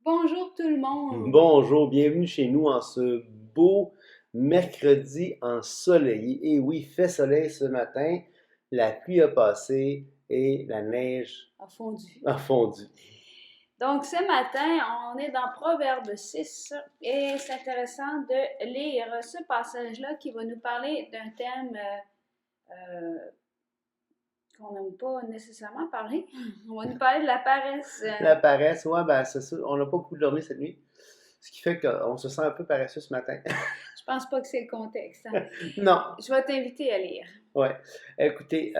Bonjour tout le monde. Bonjour, bienvenue chez nous en ce beau mercredi ensoleillé. Et oui, il fait soleil ce matin, la pluie a passé et la neige A fondu. a fondu. Donc ce matin, on est dans Proverbe 6 et c'est intéressant de lire ce passage-là qui va nous parler d'un thème qu'on n'aime pas nécessairement parler. On va nous parler de la paresse. La paresse, ouais, ben c'est ça, on n'a pas beaucoup dormi cette nuit, ce qui fait qu'on se sent un peu paresseux ce matin. Je pense pas que c'est le contexte. Hein. Non, Je vais t'inviter à lire. ouais. Écoutez,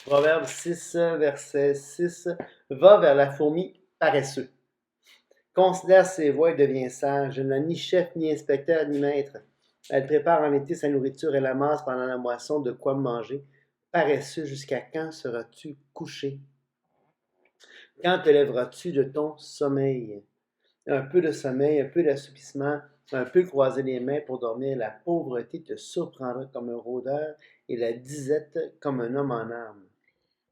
Proverbe 6, verset 6, va vers la fourmi paresseux. Considère ses voies et devient sage. Elle n'a ni chef, ni inspecteur, ni maître. Elle prépare en été sa nourriture et l'amasse pendant la moisson de quoi manger. Paresseux, jusqu'à quand seras-tu couché? Quand te lèveras-tu de ton sommeil? Un peu de sommeil, un peu d'assoupissement, un peu croiser les mains pour dormir. La pauvreté te surprendra comme un rôdeur et la disette comme un homme en armes.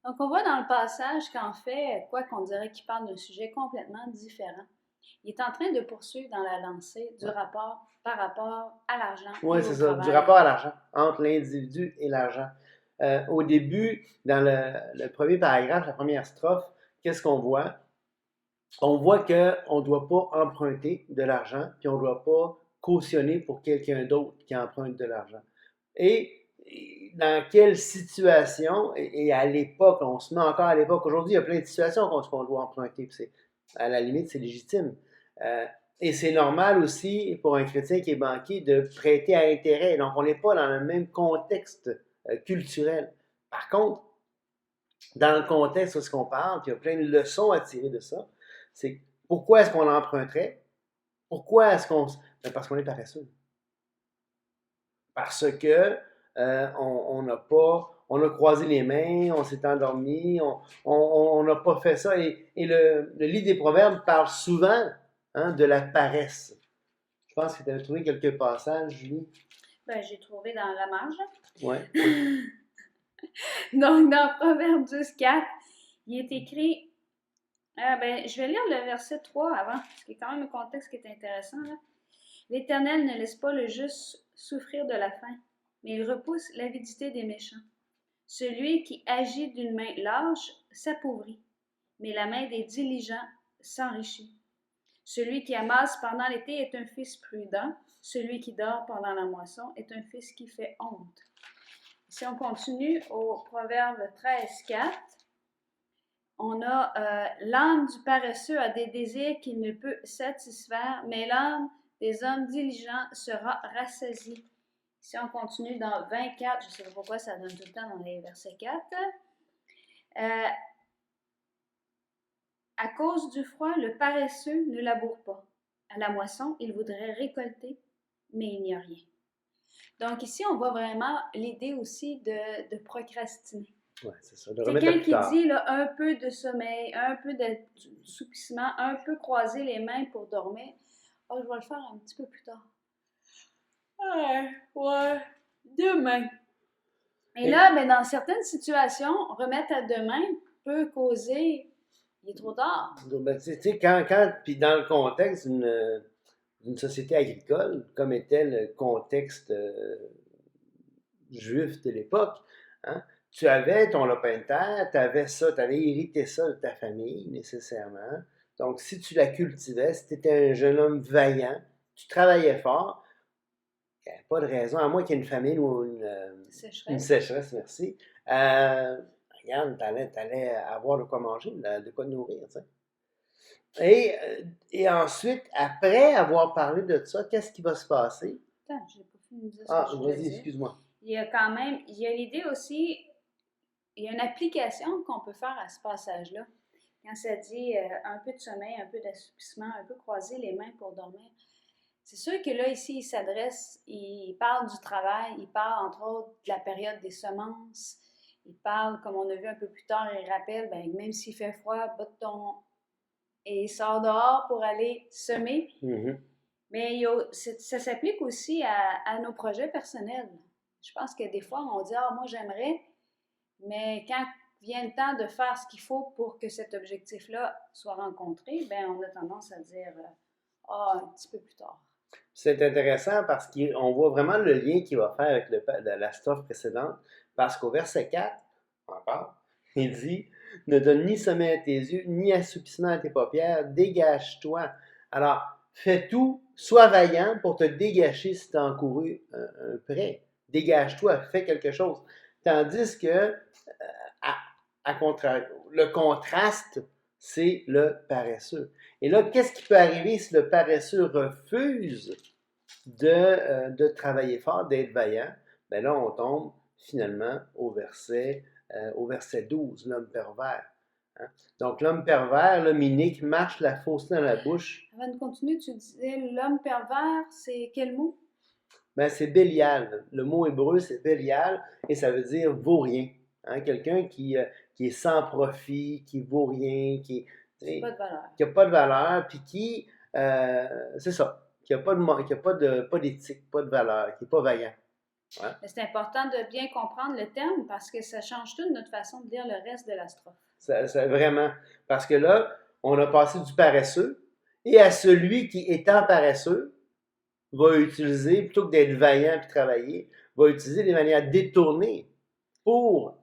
Donc on voit dans le passage qu'en fait, quoi qu'on dirait qu'il parle d'un sujet complètement différent. Il est en train de poursuivre dans la lancée du rapport par rapport à l'argent Oui, et c'est au ça, du travail. rapport à l'argent, entre l'individu et l'argent. Au début, dans le premier paragraphe, la première strophe, qu'est-ce qu'on voit? On voit qu'on ne doit pas emprunter de l'argent, puis on ne doit pas cautionner pour quelqu'un d'autre qui emprunte de l'argent. Et dans quelle situation, et à l'époque, on se met encore à l'époque, aujourd'hui, il y a plein de situations qu'on doit emprunter, puis à la limite, c'est légitime. Euh, et c'est normal aussi pour un chrétien qui est banquier de prêter à intérêt. Donc, on n'est pas dans le même contexte culturel. Par contre, dans le contexte où ce qu'on parle, puis il y a plein de leçons à tirer de ça, c'est pourquoi est-ce qu'on emprunterait? Pourquoi est-ce qu'on... Ben parce qu'on est paresseux. Parce que on n'a pas... On a croisé les mains, on s'est endormi, on n'a pas fait ça. Et le livre des Proverbes parle souvent de la paresse. Je pense que tu avais trouvé quelques passages, Julie. Ben, j'ai trouvé dans la marge. Ouais. Donc, dans Proverbe 12:4, il est écrit, je vais lire le verset 3 avant, parce qu'il y a quand même un contexte qui est intéressant. Là. L'Éternel ne laisse pas le juste souffrir de la faim, mais il repousse l'avidité des méchants. Celui qui agit d'une main lâche s'appauvrit, mais la main des diligents s'enrichit. Celui qui amasse pendant l'été est un fils prudent, celui qui dort pendant la moisson est un fils qui fait honte. Si on continue au Proverbe 13:4, on a l'âme du paresseux a des désirs qu'il ne peut satisfaire, mais l'âme des hommes diligents sera rassasiée. Si on continue dans 24, je ne sais pas pourquoi ça donne tout le temps dans les versets 4. À cause du froid, le paresseux ne laboure pas. À la moisson, il voudrait récolter, mais il n'y a rien. Donc ici, on voit vraiment l'idée aussi de procrastiner. Ouais, c'est ça. De remettre Quelqu'un plus qui tard. dit là, un peu de sommeil, un peu d'assoupissement, un peu croiser les mains pour dormir. Oh, je vais le faire un petit peu plus tard. Ouais, demain. Et là, mais dans certaines situations, remettre à demain peut causer, il est trop tard. Ben, tu sais, puis dans le contexte d'une société agricole, comme était le contexte juif de l'époque, hein, tu avais ton lopin de terre, tu avais ça, tu avais hérité ça de ta famille, nécessairement. Donc, si tu la cultivais, si tu étais un jeune homme vaillant, tu travaillais fort, il n'y avait pas de raison, à moins qu'il y ait une famine ou une sécheresse, merci. Regarde, tu allais avoir de quoi manger, de quoi te nourrir, tu sais. Et ensuite, après avoir parlé de ça, qu'est-ce qui va se passer? Attends, je n'ai pas fini de dire ce Ah, que je voulais vas-y, dire. excuse-moi. Il y a quand même, il y a l'idée aussi, il y a une application qu'on peut faire à ce passage-là. Quand ça dit un peu de sommeil, un peu d'assoupissement, un peu croiser les mains pour dormir. C'est sûr que là, ici, il s'adresse, il parle du travail, il parle entre autres de la période des semences, il parle, comme on a vu un peu plus tard, il rappelle, ben, même s'il fait froid, botte ton... et sors dehors pour aller semer. Mm-hmm. Mais ça s'applique aussi à nos projets personnels. Je pense que des fois, on dit, ah, moi j'aimerais, mais quand vient le temps de faire ce qu'il faut pour que cet objectif-là soit rencontré, ben on a tendance à dire un petit peu plus tard. C'est intéressant parce qu'on voit vraiment le lien qu'il va faire avec la strophe précédente, parce qu'au verset 4, encore, il dit « Ne donne ni sommeil à tes yeux, ni assoupissement à tes paupières, dégage-toi. » Alors, fais tout, sois vaillant pour te dégager si tu as encouru un prêt. Dégage-toi, fais quelque chose. Tandis que, le contraste, c'est le paresseux. Et là, qu'est-ce qui peut arriver si le paresseux refuse de travailler fort, d'être vaillant? Bien là, on tombe finalement au verset 12, l'homme pervers. Hein? Donc, l'homme pervers, l'homme inique, marche la fausseté dans la bouche. Avant de continuer, tu disais l'homme pervers, c'est quel mot? Ben, c'est Bélial. Le mot hébreu, c'est Bélial, et ça veut dire vaut rien. Hein? Quelqu'un qui est sans profit, qui vaut rien, qui n'a pas de valeur. Qui n'a pas de valeur, puis qui, c'est ça, qui n'a pas d'éthique, pas de valeur, qui n'est pas vaillant. Ouais. Mais c'est important de bien comprendre le terme parce que ça change toute notre façon de lire le reste de la strophe. Vraiment. Parce que là, on a passé du paresseux et à celui qui, étant paresseux, va utiliser, plutôt que d'être vaillant et travailler, va utiliser des manières détournées pour...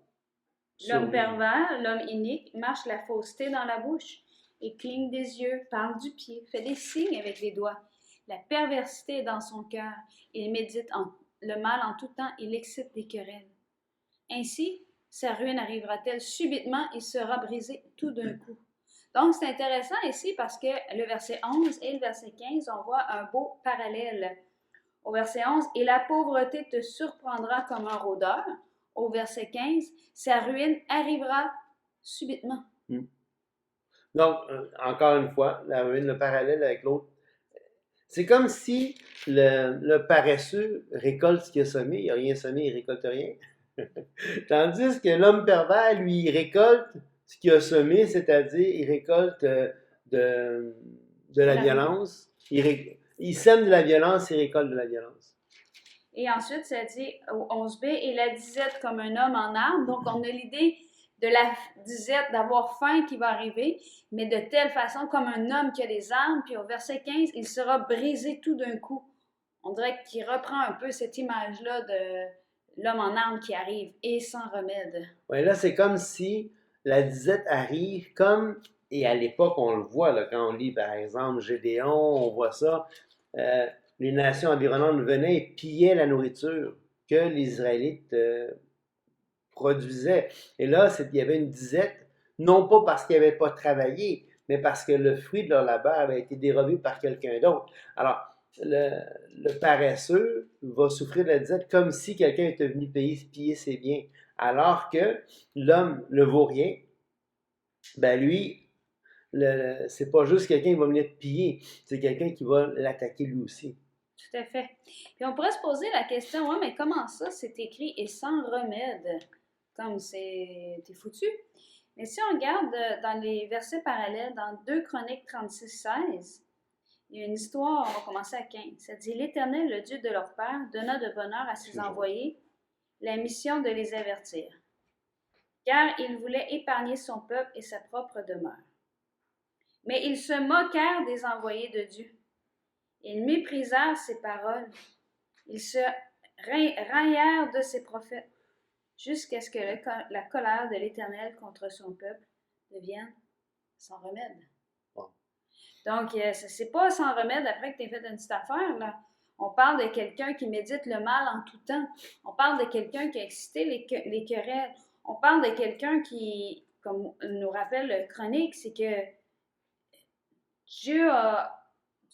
L'homme pervers, l'homme inique, marche la fausseté dans la bouche et cligne des yeux, parle du pied, fait des signes avec les doigts. La perversité est dans son cœur. Il médite le mal en tout temps, il excite des querelles. Ainsi, sa ruine arrivera-t-elle subitement et sera brisée tout d'un coup. Donc, c'est intéressant ici parce que le verset 11 et le verset 15, on voit un beau parallèle. Au verset 11, « Et la pauvreté te surprendra comme un rôdeur. » Au verset 15, « Sa ruine arrivera subitement. » Donc, encore une fois, la ruine, le parallèle avec l'autre. C'est comme si le paresseux récolte ce qu'il a semé. Il n'a rien semé, il ne récolte rien. Tandis que l'homme pervers, lui, il récolte ce qu'il a semé, c'est-à-dire il récolte de la violence. Il sème de la violence, il récolte de la violence. Et ensuite, ça dit au 11b, « Et la disette comme un homme en armes. » Donc, on a l'idée de la disette, d'avoir faim qui va arriver, mais de telle façon comme un homme qui a des armes. Puis au verset 15, il sera brisé tout d'un coup. On dirait qu'il reprend un peu cette image-là de l'homme en armes qui arrive et sans remède. Oui, là, c'est comme si la disette arrive comme, et à l'époque, on le voit, là, quand on lit, par exemple, Gédéon, on voit ça, les nations environnantes venaient et pillaient la nourriture que les Israélites produisaient. Et là, il y avait une disette, non pas parce qu'ils n'avaient pas travaillé, mais parce que le fruit de leur labeur avait été dérobé par quelqu'un d'autre. Alors, le paresseux va souffrir de la disette comme si quelqu'un était venu piller ses biens. Alors que l'homme ne vaut rien, ben lui, c'est pas juste quelqu'un qui va venir te piller, c'est quelqu'un qui va l'attaquer lui aussi. Tout à fait. Puis on pourrait se poser la question, ouais, mais comment ça, c'est écrit et sans remède? Comme t'es foutu. Mais si on regarde dans les versets parallèles, dans 2 Chroniques 36-16, il y a une histoire, on va commencer à 15. Ça dit, « L'Éternel, le Dieu de leur père, donna de bonheur à ses envoyés la mission de les avertir, car il voulait épargner son peuple et sa propre demeure. Mais ils se moquèrent des envoyés de Dieu. Ils méprisèrent ses paroles. Ils se raillèrent de ses prophètes, jusqu'à ce que la colère de l'Éternel contre son peuple devienne sans remède. » Donc, c'est pas sans remède après que tu aies fait une petite affaire, là. On parle de quelqu'un qui médite le mal en tout temps. On parle de quelqu'un qui a excité les querelles. On parle de quelqu'un qui, comme nous rappelle le Chronique, c'est que Dieu a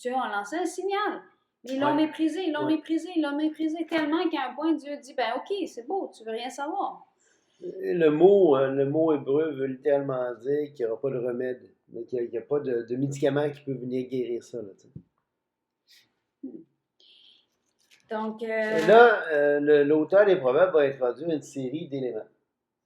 lancé un signal. Mais ils l'ont méprisé, ils l'ont méprisé tellement qu'à un point, Dieu dit, ben OK, c'est beau, tu veux rien savoir. Le mot hébreu veut littéralement dire qu'il n'y aura pas de remède, qu'il n'y a pas de médicament qui peut venir guérir ça. Là, Donc, là, l'auteur des Proverbes va introduire une série d'éléments.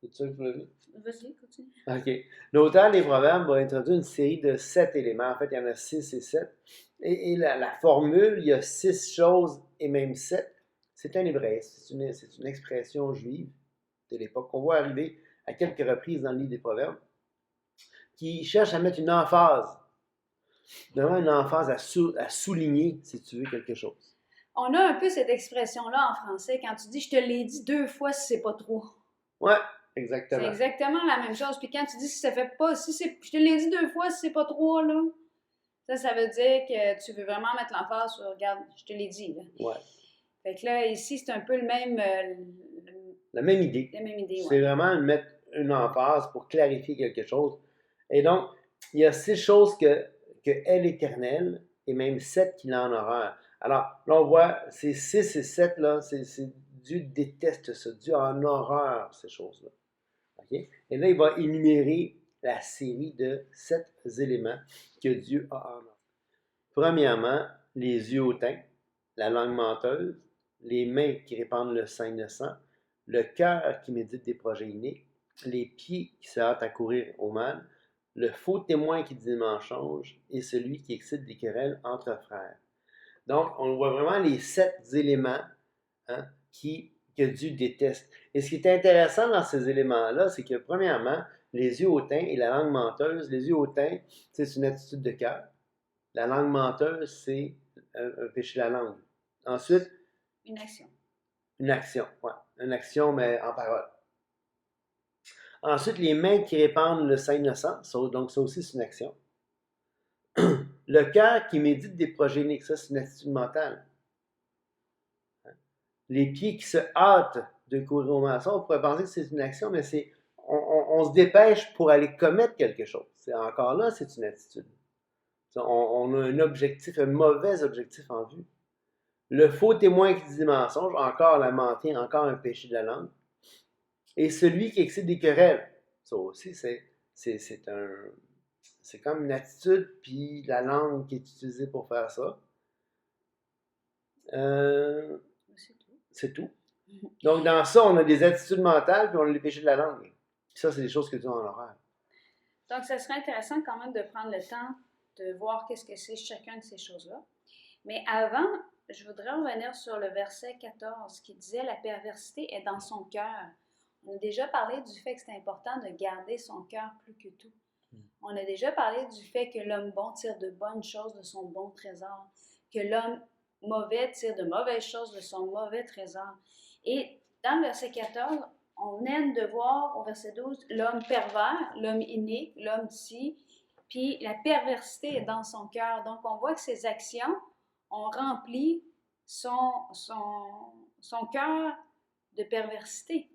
C'est ça que tu veux dire? Vas-y, continue. OK. L'auteur des Proverbes va introduire une série de 7 éléments. En fait, il y en a 6 et 7. Et la formule, il y a 6 choses et même 7. C'est un hébraïsme. C'est une expression juive de l'époque qu'on voit arriver à quelques reprises dans le livre des Proverbes, qui cherche à mettre une emphase, vraiment une emphase à souligner, si tu veux, quelque chose. On a un peu cette expression-là en français quand tu dis « je te l'ai dit 2 fois si c'est pas trop ». Ouais, C'est exactement. exactement la même chose. Puis quand tu dis si ça fait pas, si c'est, je te l'ai dit 2 fois si c'est pas 3, là, ça veut dire que tu veux vraiment mettre l'emphase sur « regarde, je te l'ai dit ». Là. Ouais. Fait que là, ici, c'est un peu le même, La même idée. la même idée. C'est vraiment mettre une emphase pour clarifier quelque chose. Et donc, il y a 6 choses que est l'Éternel, et même 7 qu'il a en horreur. Alors, là, on voit, ces 6 et 7, là, Dieu déteste ça. Dieu a en horreur ces choses-là. Okay? Et là, il va énumérer la série de 7 éléments que Dieu a en horreur. Premièrement, les yeux hautains, la langue menteuse, les mains qui répandent le sang innocent, le cœur qui médite des projets iniques, les pieds qui se hâtent à courir au mal, le faux témoin qui dit des mensonges et celui qui excite des querelles entre frères. Donc, on voit vraiment les 7 éléments que Dieu déteste. Et ce qui est intéressant dans ces éléments-là, c'est que premièrement, les yeux hautains et la langue menteuse, les yeux hautains, c'est une attitude de cœur. La langue menteuse, c'est un péché de la langue. Ensuite, une action. Une action, ouais. Une action, mais en parole. Ensuite, les mains qui répandent le sang innocent, donc ça aussi, c'est une action. Le cœur qui médite des projets iniques, ça, c'est une attitude mentale. Les pieds qui se hâtent de courir au mal, ça, on pourrait penser que c'est une action, mais c'est on se dépêche pour aller commettre quelque chose. Encore là, c'est une attitude. On a un objectif, un mauvais objectif en vue. Le faux témoin qui dit des mensonges, encore la mentir, encore un péché de la langue. Et celui qui excite des querelles, ça aussi, c'est comme une attitude, puis la langue qui est utilisée pour faire ça. C'est tout. Donc, dans ça, on a des attitudes mentales, puis on a les péchés de la langue. Puis ça, c'est des choses que Dieu a en horreur. Donc, ça serait intéressant quand même de prendre le temps de voir qu'est-ce que c'est chacun de ces choses-là. Mais avant, je voudrais revenir sur le verset 14 qui disait « La perversité est dans son cœur ». On a déjà parlé du fait que c'est important de garder son cœur plus que tout. On a déjà parlé du fait que l'homme bon tire de bonnes choses de son bon trésor, que l'homme mauvais tire de mauvaises choses de son mauvais trésor. Et dans le verset 14, on aime de voir au verset 12 l'homme pervers, l'homme inique, l'homme ci, puis la perversité est dans son cœur. Donc on voit que ses actions ont rempli son cœur de perversité.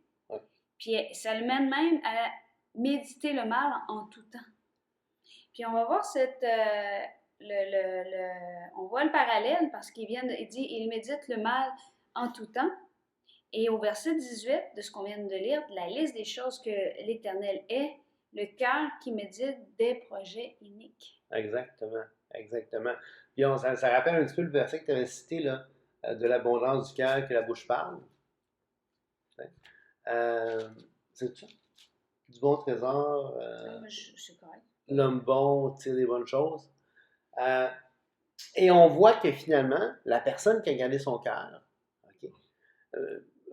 Puis ça le mène même à méditer le mal en tout temps. Puis on va voir on voit le parallèle parce qu'il dit il médite le mal en tout temps. Et au verset 18 de ce qu'on vient de lire, la liste des choses que l'Éternel est, le cœur qui médite des projets iniques. Exactement, exactement. Puis ça rappelle un petit peu le verset que tu avais cité là, de l'abondance du cœur que la bouche parle. C'est ça? Du bon trésor. C'est correct. L'homme bon tire des bonnes choses. Et on voit que finalement, la personne qui a gardé son cœur,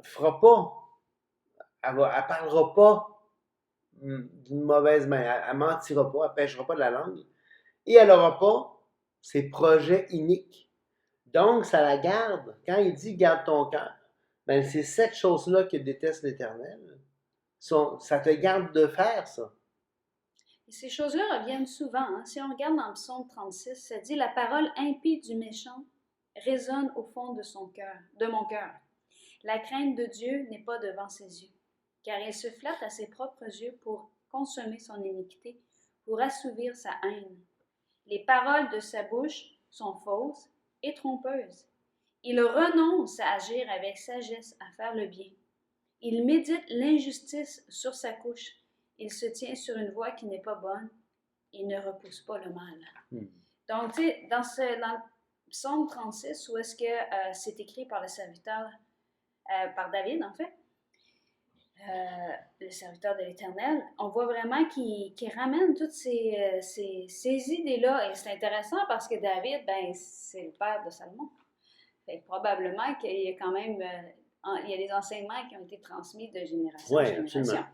fera pas, elle parlera pas d'une mauvaise manière, elle mentira pas, elle pêchera pas de la langue, et elle n'aura pas ses projets iniques. Donc, ça la garde. Quand il dit « garde ton cœur », ben c'est cette chose-là que déteste l'Éternel. Ça te garde de faire ça. Et ces choses-là reviennent souvent. Hein? Si on regarde dans le psaume 36, ça dit « La parole impie du méchant résonne au fond de mon cœur. La crainte de Dieu n'est pas devant ses yeux, car il se flatte à ses propres yeux pour consommer son iniquité, pour assouvir sa haine. Les paroles de sa bouche sont fausses et trompeuses. Il renonce à agir avec sagesse, à faire le bien. Il médite l'injustice sur sa couche. Il se tient sur une voie qui n'est pas bonne. Il ne repousse pas le mal. Donc, tu sais, dans le psaume 36, où est-ce que c'est écrit par le serviteur, par David, en fait, le serviteur de l'Éternel, on voit vraiment qu'il ramène toutes ces idées-là. Et c'est intéressant parce que David, c'est le père de Salomon. Fait que probablement qu'il y a quand même il y a des enseignements qui ont été transmis de génération en génération. Absolument.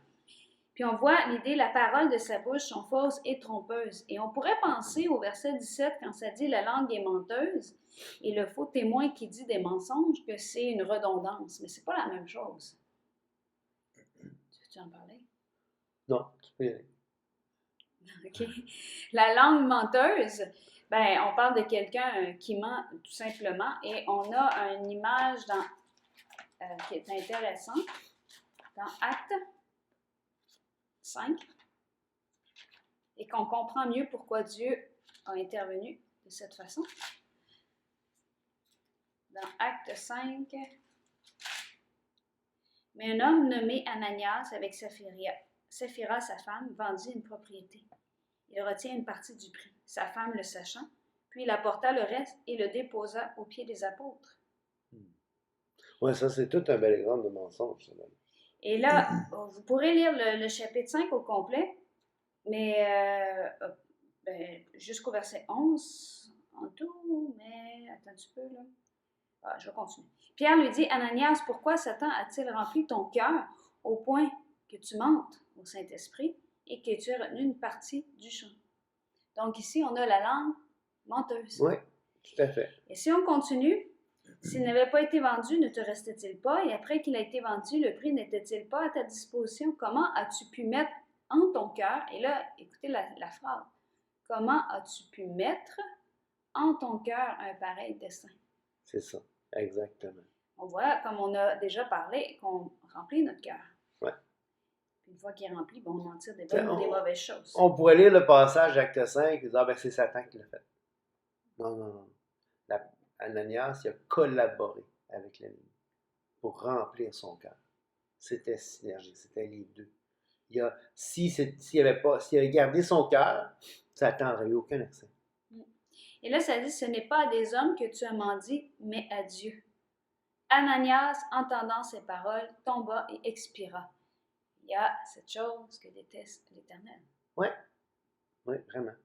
Puis on voit l'idée, la parole de sa bouche sont fausses et trompeuses. Et on pourrait penser au verset 17, quand ça dit la langue est menteuse, et le faux témoin qui dit des mensonges, que c'est une redondance. Mais c'est pas la même chose. Tu veux en parler? Non, tu peux y aller. OK. La langue menteuse, ben, on parle de quelqu'un qui ment tout simplement, et on a une image qui est intéressante dans Actes 5, et qu'on comprend mieux pourquoi Dieu a intervenu de cette façon. Dans Actes 5, mais un homme nommé Ananias avec Saphira, sa femme, vendit une propriété. Il retient une partie du prix, sa femme le sachant, puis il apporta le reste et le déposa aux pieds des apôtres. Oui, ça, c'est tout un bel exemple de mensonge. Ça, Et là, vous pourrez lire le chapitre 5 au complet, mais jusqu'au verset 11 en tout, mais attends un petit peu là. Ah, je vais continuer. Pierre lui dit, Ananias, pourquoi Satan a-t-il rempli ton cœur au point que tu mentes au Saint-Esprit et que tu aies retenu une partie du champ? Donc ici, on a la langue menteuse. oui, tout à fait. Et si on continue, s'il n'avait pas été vendu, ne te restait-il pas? Et après qu'il a été vendu, le prix n'était-il pas à ta disposition? Comment as-tu pu mettre en ton cœur, et là, écoutez la phrase, comment as-tu pu mettre en ton cœur un pareil dessein? C'est ça, exactement. On voit, comme on a déjà parlé, qu'on remplit notre cœur. Ouais. Puis une fois qu'il est rempli, ben, on en tire des bonnes ou des mauvaises choses. On pourrait lire le passage d'Acte 5 et dire, ah ben c'est Satan qui l'a fait. Non, non, non. Ananias, il a collaboré avec l'ennemi pour remplir son cœur. C'était synergique, c'était les deux. S'il avait gardé son cœur, Satan n'aurait eu aucun accès. Et là, ça dit, ce n'est pas à des hommes que tu as menti, mais à Dieu. Ananias, entendant ces paroles, tomba et expira. Il y a cette chose que déteste l'Éternel. Oui, oui, vraiment.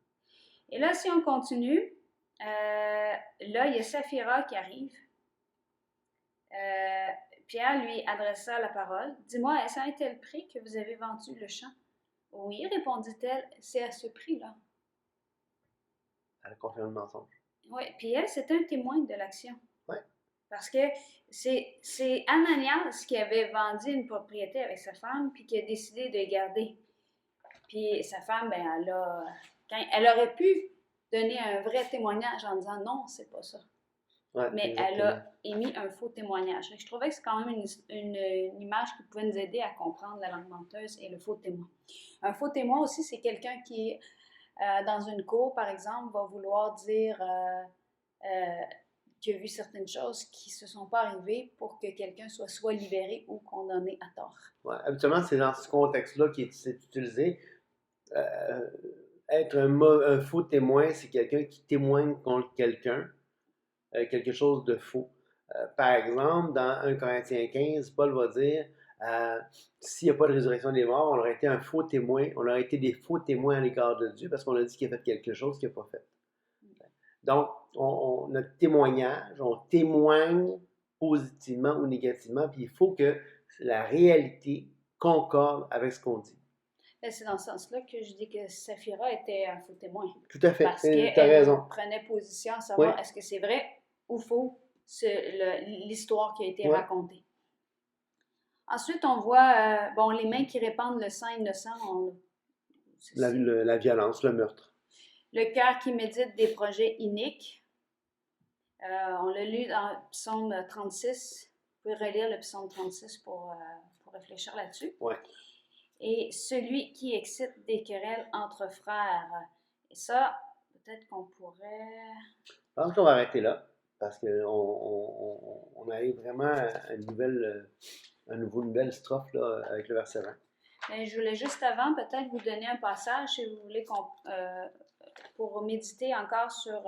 Et là, si on continue, là, il y a Saphira qui arrive. Pierre lui adressa la parole. Dis-moi, est-ce à un tel prix que vous avez vendu le champ? Oui, répondit-elle, c'est à ce prix-là. Elle a confirmé le mensonge. Oui, puis elle, c'est un témoin de l'action. Oui. Parce que c'est Ananias qui avait vendu une propriété avec sa femme, puis qui a décidé de garder. Puis sa femme, ben, elle aurait pu donner un vrai témoignage en disant non, c'est pas ça. Ouais, mais exactement. Elle a émis un faux témoignage. Je trouvais que c'est quand même une image qui pouvait nous aider à comprendre la langue menteuse et le faux témoin. Un faux témoin aussi, c'est quelqu'un qui, dans une cour, par exemple, va vouloir dire qu'il a vu certaines choses qui ne se sont pas arrivées pour que quelqu'un soit libéré ou condamné à tort. Ouais, habituellement, c'est dans ce contexte-là qui est utilisé. Être un faux témoin, c'est quelqu'un qui témoigne contre quelqu'un, quelque chose de faux. Par exemple, dans 1 Corinthiens 15, Paul va dire s'il n'y a pas de résurrection des morts, on aurait été un faux témoin, on aurait été des faux témoins à l'égard de Dieu parce qu'on a dit qu'il a fait quelque chose qu'il n'a pas fait. Donc, notre témoignage, on témoigne positivement ou négativement, puis il faut que la réalité concorde avec ce qu'on dit. C'est dans ce sens-là que je dis que Saphira était un faux témoin. Tout à fait, parce tu as raison. Prenait position à savoir oui. Est-ce que c'est vrai ou faux l'histoire qui a été racontée. Ensuite, on voit les mains qui répandent le sang innocent. La violence, le meurtre. Le cœur qui médite des projets iniques. On l'a lu dans Psaume 36. Vous pouvez relire le Psaume 36 pour réfléchir là-dessus. Oui. Et celui qui excite des querelles entre frères. Et ça, peut-être qu'on pourrait... Je pense qu'on va arrêter là, parce qu'on arrive vraiment à une nouvelle strophe là, avec le verset 20. Mais je voulais juste avant peut-être vous donner un passage, si vous voulez, pour méditer encore sur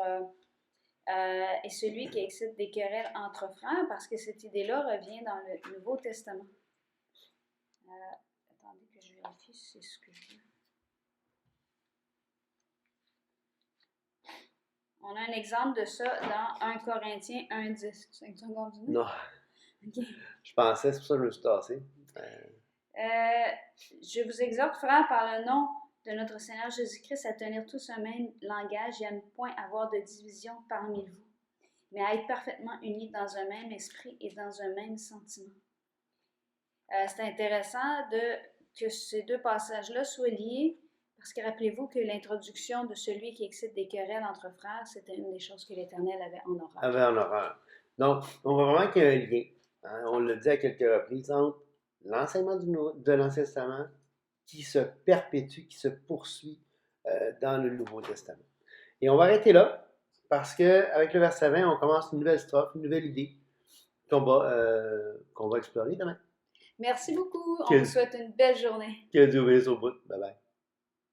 et celui qui excite des querelles entre frères, parce que cette idée-là revient dans le Nouveau Testament. Attendez que je vérifie si c'est ce que je veux. On a un exemple de ça dans 1 Corinthiens 1:10. Tu as une seconde? Non. OK. Je pensais, c'est pour ça que je me suis tassé. Je vous exhorte, frères, par le nom de notre Seigneur Jésus-Christ, à tenir tous un même langage et à ne point avoir de division parmi vous, mais à être parfaitement unis dans un même esprit et dans un même sentiment. C'est intéressant que ces deux passages-là soient liés, parce que rappelez-vous que l'introduction de celui qui excite des querelles entre frères, c'était une des choses que l'Éternel avait en horreur. Avait en horreur. Donc, on voit vraiment qu'il y a un lien, hein, on l'a dit à quelques reprises, entre l'enseignement de l'Ancien Testament qui se perpétue, qui se poursuit dans le Nouveau Testament. Et on va arrêter là, parce qu'avec le verset 20, on commence une nouvelle strophe, une nouvelle idée qu'on va explorer demain. Merci beaucoup. On vous souhaite une belle journée. Que Dieu bénisse au bout. Bye bye.